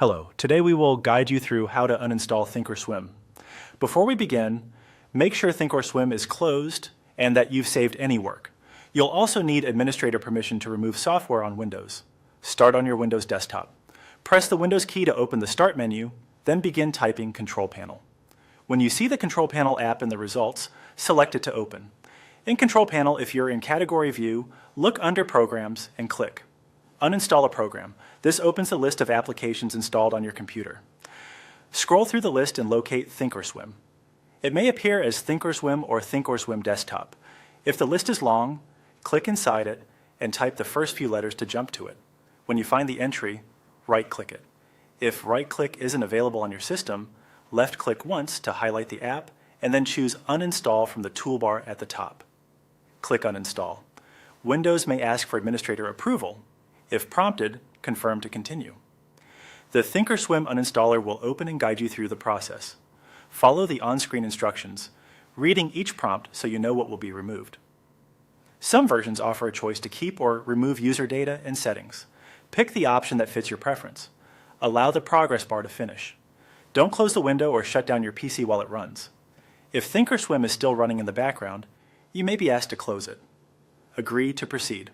Hello, today we will guide you through how to uninstall ThinkorSwim. Before we begin, make sure ThinkorSwim is closed and that you've saved any work. You'll also need administrator permission to remove software on Windows. Start on your Windows desktop. Press the Windows key to open the Start menu, then begin typing Control Panel. When you see the Control Panel app in the results, select it to open. In Control Panel, if you're in Category View, look under Programs and click Uninstall a program. This opens a list of applications installed on your computer. Scroll through the list and locate ThinkorSwim. It may appear as ThinkorSwim or ThinkorSwim Desktop. If the list is long, click inside it and type the first few letters to jump to it. When you find the entry, right-click it. If right-click isn't available on your system, left-click once to highlight the app and then choose Uninstall from the toolbar at the top. Click Uninstall. Windows may ask for administrator approval. If prompted, confirm to continue. The ThinkorSwim uninstaller will open and guide you through the process. Follow the on-screen instructions, reading each prompt so you know what will be removed. Some versions offer a choice to keep or remove user data and settings. Pick the option that fits your preference. Allow the progress bar to finish. Don't close the window or shut down your PC while it runs. If ThinkorSwim is still running in the background, you may be asked to close it. Agree to proceed.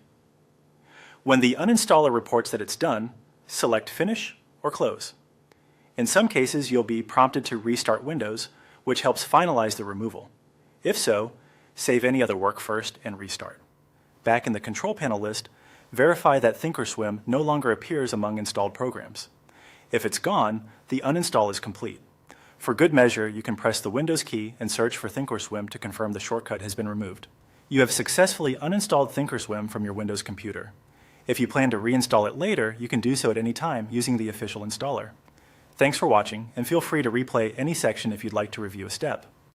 When the uninstaller reports that it's done, select Finish or Close. In some cases, you'll be prompted to restart Windows, which helps finalize the removal. If so, save any other work first and restart. Back in the Control Panel list, verify that ThinkorSwim no longer appears among installed programs. If it's gone, the uninstall is complete. For good measure, you can press the Windows key and search for ThinkorSwim to confirm the shortcut has been removed. You have successfully uninstalled ThinkorSwim from your Windows computer. If you plan to reinstall it later, you can do so at any time using the official installer. Thanks for watching, and feel free to replay any section if you'd like to review a step.